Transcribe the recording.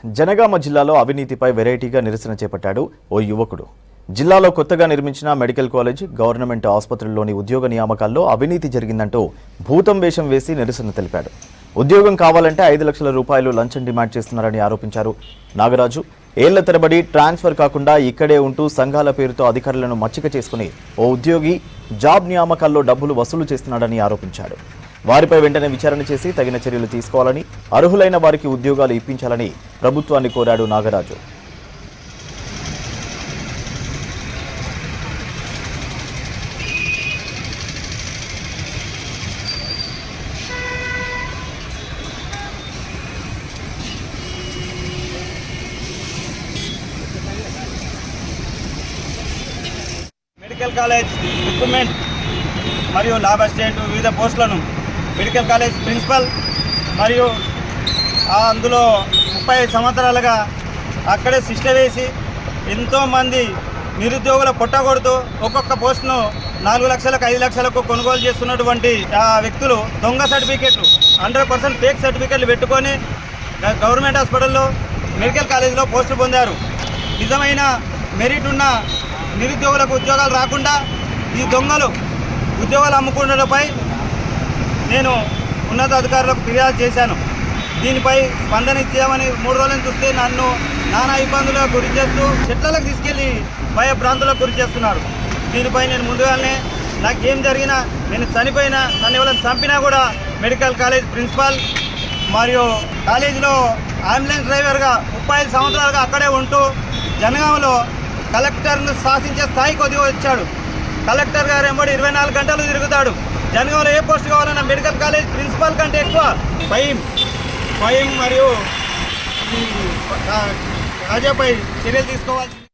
జనగామ జిల్లాలో అవినీతిపై వెరైటీగా నిరసన చేపట్టాడు ఓ యువకుడు. జిల్లాలో కొత్తగా నిర్మించిన మెడికల్ కాలేజ్, గవర్నమెంట్ ఆసుపత్రుల్లోని ఉద్యోగ నియామకాల్లో అవినీతి జరిగిందంటూ భూతం వేషం వేసి నిరసన తెలిపాడు. ఉద్యోగం కావాలంటే 5 లక్షల రూపాయలు లంచం డిమాండ్ చేస్తున్నారని ఆరోపించారు. నాగరాజు ఏళ్ల తరబడి ట్రాన్స్ఫర్ కాకుండా ఇక్కడే ఉంటూ సంఘాల పేరుతో అధికారులను మచ్చిక చేసుకుని ఓ ఉద్యోగి జాబ్ నియామకాల్లో డబ్బులు వసూలు చేస్తున్నాడని ఆరోపించాడు. వారిపై వెంటనే విచారణ చేసి తగిన చర్యలు తీసుకోవాలని, అర్హులైన వారికి ఉద్యోగాలు ఇప్పించాలని ప్రభుత్వాన్ని కోరాడు నాగరాజు. మెడికల్ కాలేజ్ రిక్రూట్మెంట్ మరియు ల్యాబ్ అసిస్టెంట్ వివిధ పోస్టులను మెడికల్ కాలేజ్ ప్రిన్సిపల్ మరియు అందులో 35 సంవత్సరాలుగా అక్కడే సిస్టర్ వేసి ఎంతోమంది నిరుద్యోగుల పొట్టగొడుతూ ఒక్కొక్క పోస్టును 4 లక్షలకు 5 లక్షలకు కొనుగోలు చేస్తున్నటువంటి వ్యక్తులు దొంగ సర్టిఫికేట్లు 100% ఫేక్ సర్టిఫికేట్లు పెట్టుకొని గవర్నమెంట్ హాస్పిటల్లో మెడికల్ కాలేజీలో పోస్టులు పొందారు. నిజమైన మెరిట్ ఉన్న నిరుద్యోగులకు ఉద్యోగాలు రాకుండా ఈ దొంగలు ఉద్యోగాలు అమ్ముకున్నపై నేను ఉన్నతాధికారులకు ఫిర్యాదు చేశాను. దీనిపై స్పందన ఇచ్చామని 3 రోజులను చూస్తే నన్ను నానా ఇబ్బందులకు గురి చేస్తూ చెట్లకు తీసుకెళ్లి భయభ్రాంతులకు గురి చేస్తున్నారు. దీనిపై నేను ముందుగానే నాకేం జరిగినా, నేను చనిపోయినా, నన్ను ఎవరైనా చంపినా కూడా మెడికల్ కాలేజ్ ప్రిన్సిపాల్ మరియు కాలేజీలో అంబులెన్స్ డ్రైవర్గా 35 సంవత్సరాలుగా అక్కడే ఉంటూ జనగామలో కలెక్టర్ను శాసించే స్థాయికి ఒదిగి వచ్చాడు. కలెక్టర్ గారు ఎంబడి 24 గంటలు తిరుగుతాడు. జనగామలో ఏ పోస్ట్ కావాలన్నా మెడికల్ కాలేజ్ ప్రిన్సిపాల్ కంటే ఎక్కువ భయం మరియు రాజాపై చర్యలు తీసుకోవాల్సింది.